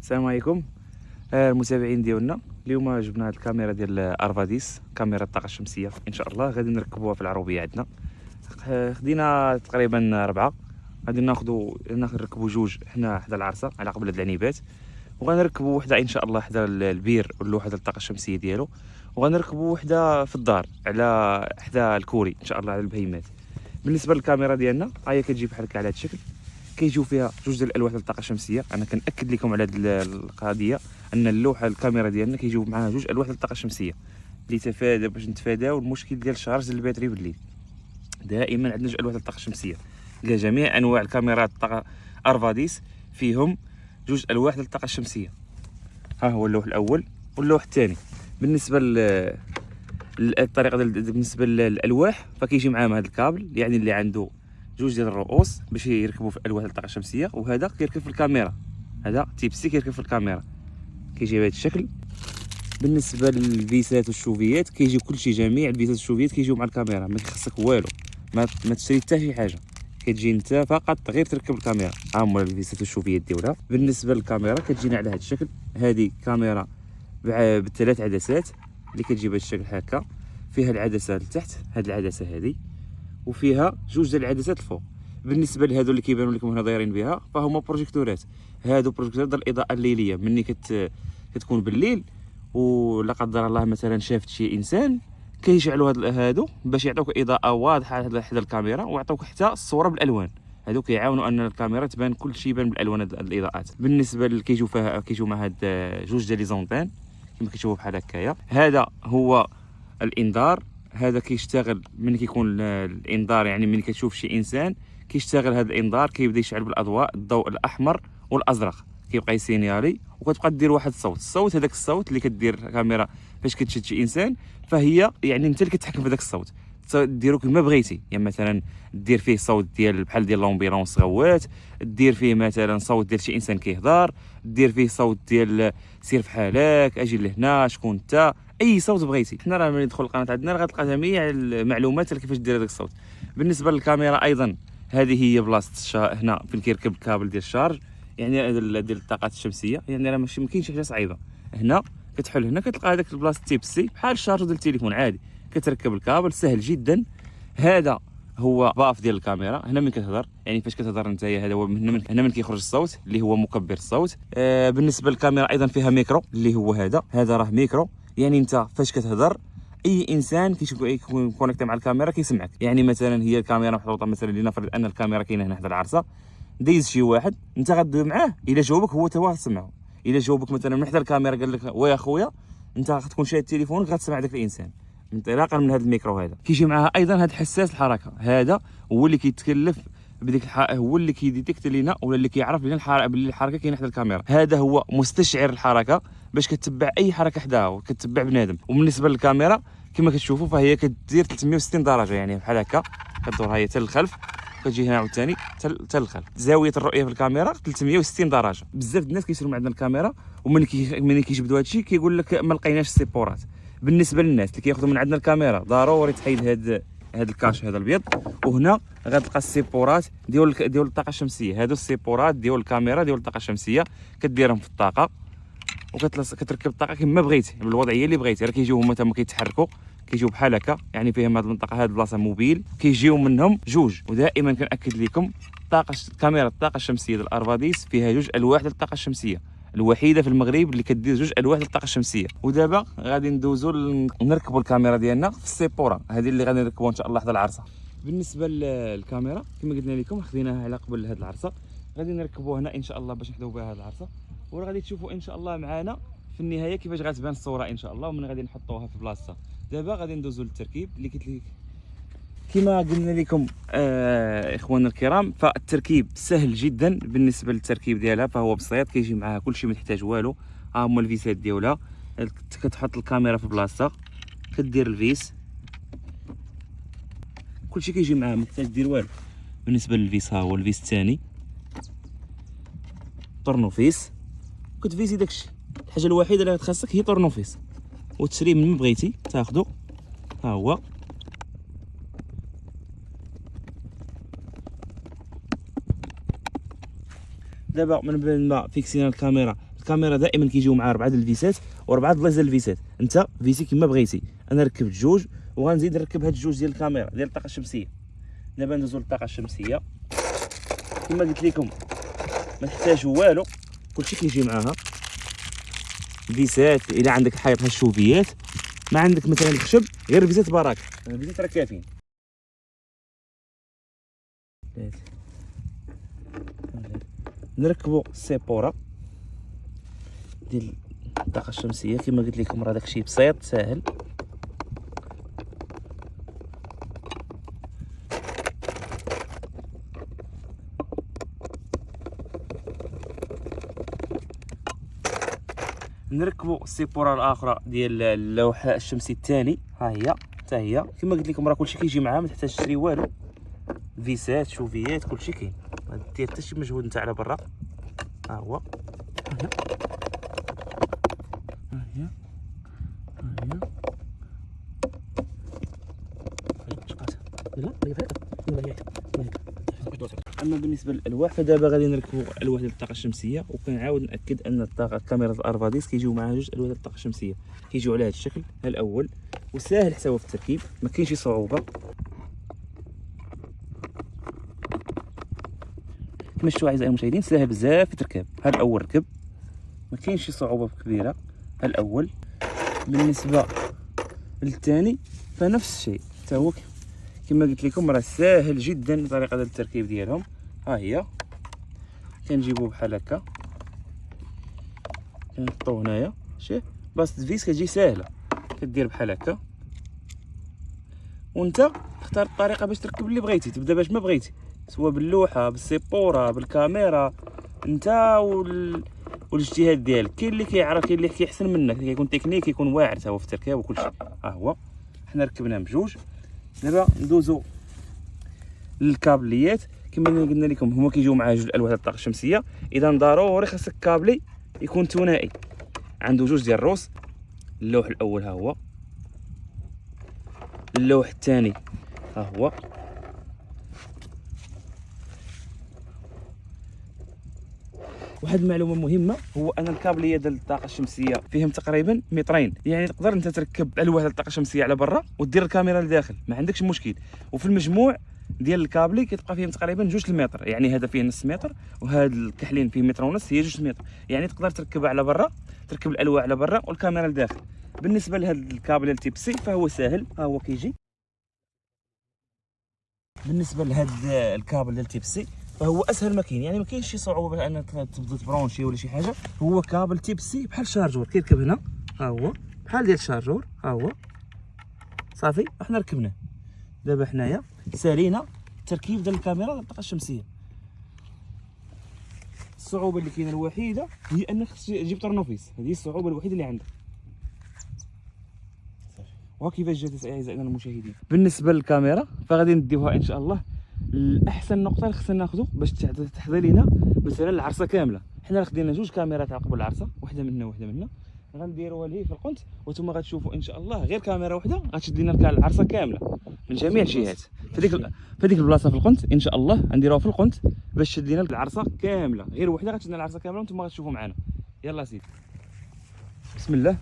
السلام عليكم المتابعين ديالنا. اليوم جبنا هذه الكاميرا ديال ارفاديس، كاميرا الطاقه الشمسيه. ان شاء الله غادي نركبوها في العربيه عندنا. خدينا تقريبا 4، غادي نركبوا 2 حنا حدا العرسه على قبل هاد العنيبات، وغنركبوا وحده ان شاء الله حدا البير واللوحه ديال الطاقه الشمسيه ديالو، وغنركبوا وحده في الدار على حدا الكوري ان شاء الله على البهيمات. بالنسبه للكاميرا ديالنا هي كتجي بحال هكا على هذا الشكل، كيجيو فيها 2 ديال الالواح ديال الطاقه الشمسيه. انا كناكد لكم على هذه القضيه ان اللوحه الكاميرا ديالنا كيجيو معها 2 الواح ديال الطاقه الشمسيه لتفادى باش نتفاداو المشكل ديال شارج الباتري بالليل. دائما عندنا 2 الواح ديال الطاقه الشمسيه لجميع انواع الكاميرات الطاقه ارفاديس، فيهم 2 الواح ديال الطاقه الشمسيه. ها هو اللوح الاول واللوح الثاني. بالنسبه الطريقه بالنسبه للالواح فكيجي معاهم هذا الكابل، يعني اللي عنده 2 ديال الرؤوس باش يركبوا في الالواح الطاقه الشمسيه، وهذا كيركب في الكاميرا، هذا تيب سي كيركب في الكاميرا، كيجي بهذا الشكل. بالنسبه للفيسات والشوفيات كيجي كلشي، جميع الفيسات والشوفيات كيجيو مع الكاميرا، ما كيخصك والو، ما تشري حتى شي حاجه، كتجي انت فقط غير تركب الكاميرا. ها هما الفيسات والشوفيات ديالها. بالنسبه للكاميرا كتجينا على هذا الشكل، هذه كاميرا ب3 عدسات اللي كتجي بهذا الشكل هكا، فيها العدسه لتحت، هذه العدسه هذه، وفيها 2 ديال العدسات الفوق. بالنسبه لهادو اللي كيبانوا لكم هنا دايرين بها فهما بروجيكتورات. هادو بروجيكتورات ديال الاضاءه الليليه، ملي كتكون بالليل ولا قدر الله مثلا شافت شي انسان كيشعلوا هادو باش يعطوك اضاءه واضحه حدا الكاميرا، ويعطوك حتى الصوره بالالوان. هادو كيعاونوا ان الكاميرا تبان كل شيء يبان بالالوان الاضاءات. بالنسبه كيجيو مع هاد 2 ديال لي زونطين كما كتشوفوا بحال هكايا. هذا هو الانذار، هذا كيشتغل ملي كيكون الانذار، يعني ملي كتشوف شي انسان كيشتغل هذا الانذار، كيبدا يشعل بالاضواء، الضوء الاحمر والازرق كيبقى يسينيالي، وكتبقى دير واحد الصوت هذاك الصوت اللي كدير الكاميرا فاش كتشد شي انسان، فهي يعني انت اللي كتحكم في هذاك الصوت، ديرو كما بغيتي. يعني مثلا دير فيه صوت ديال بحال ديال لومبيلونس غوات، دير فيه مثلا صوت ديال شي انسان كيهضر، دير فيه صوت ديال سير فحالك، اجي لهنا، شكون انت، اي صوت بغيتي. حنا راه ملي تدخل القناه عندنا غتلقى جميع المعلومات على كيفاش دير هذاك الصوت. بالنسبه للكاميرا ايضا هذه هي بلاصه هنا فين كيركب الكابل ديال الشارج، يعني ديال الطاقات الشمسيه، يعني راه ماشي مكاينش حاجه صعيبه. هنا كتحل، هنا كتلقى هذاك البلاصه تيب سي بحال الشارج ديال التليفون عادي، كتركب الكابل سهل جدا. هذا هو باف ديال الكاميرا، هنا من كتهضر، يعني فاش كتهضر انت هذا هو هنا من كيخرج الصوت اللي هو مكبر الصوت. بالنسبه للكاميرا ايضا فيها ميكرو اللي هو هذا راه ميكرو، يعني انت فاش كتهضر اي انسان كيكون كونيكتي مع الكاميرا كيسمعك. يعني مثلا هي الكاميرا محطوطه، مثلا لنفرض ان الكاميرا كاينه هنا حدا العرسه، دايز شي واحد انت غدوي معاه، الا جاوبك هو تا واحد تسمعه. الا جاوبك مثلا من حدا الكاميرا قال لك ويا خويا، انت غتكون شاد تليفونك غتسمع داك الانسان انطلاقا من هذا الميكرو. هذا كيجي معها ايضا هذا حساس الحركه، هذا هو اللي كيتكلف بديك هو اللي كيديتيكت لينا ولا اللي كيعرف لينا باللي الحركه كاينه حدا الكاميرا. هذا هو مستشعر الحركه باش كتبع اي حركه حداها وكتبع بنادم. وبالنسبه للكاميرا كما كتشوفوا فهي كدير 360 درجه، يعني بحال هكا كدور هي حتى للخلف، كتجي هنا عاوتاني حتى للخلف. زاويه الرؤيه في الكاميرا 360 درجه. بزاف الناس كيشريو من عندنا الكاميرا وملي كيجبدوا هادشي كيقول لك ما لقيناش السيبورات. بالنسبه للناس اللي كياخذوا من عندنا الكاميرا ضروري تحيد هاد الكاش هذا الابيض، وهنا غتلقى السيبورات ديال الطاقه الشمسيه. هادو السيبورات ديال الكاميرا ديال الطاقه الشمسيه، كديرهم في الطاقه وكتركب الطاقه كما بغيتي بالوضعيه اللي بغيتي. راه كيجيو هما تما كيتحركوا، كيجيو بحال هكا، يعني فيهم هاد المنطقه، هاد البلاصه موبيل، كيجيو منهم 2. ودائما كنأكد لكم كاميرا الطاقه الشمسيه ديال ارفاديس فيها 2 الواح ديال الطاقه الشمسيه، الوحيده في المغرب اللي كدير 2 الواح ديال الطاقه الشمسيه. ودابا غادي ندوزو نركبوا الكاميرا ديالنا في السيبوره، هذه اللي غادي نركبوها ان شاء الله حدا العرسه. بالنسبه للكاميرا كما قلنا لكم خديناها على قبل هاد العرسه، غادي نركبوها هنا ان شاء الله باش نحداو بها هاد العرسه، وغادي تشوفوا ان شاء الله معنا في النهايه كيفاش غتبان الصوره ان شاء الله، ومن غادي نحطوها في بلاصتها. دابا غادي ندوزو للتركيب اللي قلت لك كما قلنا لكم اخواننا الكرام. فالتركيب سهل جدا. بالنسبه للتركيب ديالها فهو بسيط، كيجي معها كلشي ما تحتاج والو. ها هما الفيسات ديالها، كتحط الكاميرا في بلاصتها، كدير الفيس، كلشي كيجي معاه ما تحتاج دير والو. بالنسبه للفيس ها هو الفيس الثاني، طرنوفيس، كتفيزي داكشي. الحاجه الوحيده اللي غتخصك هي طرنوفيس، وتشري من بغيتي تاخذو. ها هو دابا من بعد ما فيكسينا الكاميرا الكاميرا دائما كيجيو معها 4 د الفيسات و4 د لايز ديال الفيسات. انت فيسي كما بغيتي، انا ركبت جوج وغنزيد نركب هاد الجوج ديال الكاميرا ديال الطاقه الشمسيه. دابا ندوزو للطاقه الشمسيه. كما قلت لكم ما تحتاجوا والو، كلشي كيجي معاها فيسات. الا عندك حيط هالشوفيات، ما عندك مثلا الخشب غير فيسات براك، فيسات راه كافيين. نركبوا السيبورا ديال الطاقه الشمسيه. كما قلت لكم راه داكشي بسيط ساهل. نركبوا السيبورا الاخرى ديال اللوح الشمسي الثاني. ها هي حتى هي كما قلت لكم راه كلشي كيجي معاه، ما تحتاج تشري والو. فيسات شوفيات كلشي كاين، ما دير حتى شي مجهود نتاع على برا. ها هو، ها هي، ها هي. اما بالنسبه للالواح فدابا غادي نركبوا الواح ديال الطاقه الشمسيه. وكنعاود ناكد ان كاميرا الارفاديس كيجيو معها جوج الواح ديال الطاقه الشمسيه، كيجيو على هذا الشكل. ها الاول وساهل حتى هو في التركيب، ما كاينش شي صعوبه. كما شفتوا اعزائي المشاهدين ساهل بزاف في التركاب. ها الاول ركب، ما كاينش شي صعوبه كبيره. ها الاول. بالنسبه للثاني فنفس الشيء حتى هو كما قلت لكم راه ساهل جدا الطريقه ديال التركيب ديالهم. ها هي كنجيبوه بحال هكا، كنحطوه هنايا. شوف بلاصه الفيس كتجي ساهله، كدير بحال هكا وانت تختار الطريقه باش تركب اللي بغيتي. تبدا باش ما بغيتي، سواء باللوحه بالسيبورا بالكاميرا، انت والاجتهاد ديالك. كاين اللي كيعرف، كاين اللي كيحسن منك، كيكون تكنيك، كيكون واعر حتى هو في التركيب وكل شيء. ها هو حنا ركبناه بجوج. دابا ندوزو للكابليات. كما قلنا لكم هما كيجيو مع جوج الالواح ديال الطاقه الشمسيه. اذا ضروري خاصك كابلي يكون ثنائي، عنده جوج ديال الروس. اللوح الاول ها هو، اللوح الثاني ها هو. واحد المعلومه مهمه هو ان الكابليه ديال الطاقه الشمسيه فيهم تقريبا مترين، يعني تقدر انت تركب الواح ديال الطاقه الشمسيه على برا ودير الكاميرا لداخل، ما عندكش مشكل. وفي المجموع ديال الكابلي كتبقى فيهم تقريبا 2 المتر، يعني هذا فيه نص متر وهاد الكحلين فيه متر ونص، هي 2 متر. يعني تقدر تركبها على برا، تركب الالواح على برا والكاميرا لداخل. بالنسبه لهذا الكابل ديال تيب سي فهو ساهل، ها هو كيجي. بالنسبه لهذا الكابل ديال تيب سي فهو اسهل ما كاين، يعني ما كاينش شي صعوبه انك تبدا تبرونشي ولا شي حاجه. هو كابل تيب سي بحال الشارجور، كيركب هنا. ها هو بحال ديال الشارجور. ها هو صافي، احنا ركبناه. دابا حنايا سالينا التركيب ديال الكاميرا ديال الطاقه الشمسيه. الصعوبه اللي كاينه الوحيده هي انك تجيب طرنوفيس، هذه الصعوبه الوحيده اللي عندك. وكيفاش جات اعزائنا المشاهدين. بالنسبه للكاميرا فغادي نديوها ان شاء الله لاحسن نقطه اللي خصنا ناخذو باش تحضر لينا مثلا العرسه كامله. حنا خدينا جوج كاميرات عقب العرسه، وحده منا وحده منا، غنديروها ليه في القنت، وانتم غتشوفوا ان شاء الله غير كاميرا وحده غتشد لينا العرسه كامله من جميع الجهات. فديك البلاصه في القنت ان شاء الله غنديروها في القنت باش تشد لينا العرسه كامله، غير وحده غتشد لنا العرسه كامله وانتم غتشوفوا معنا. يلا سيدي بسم الله.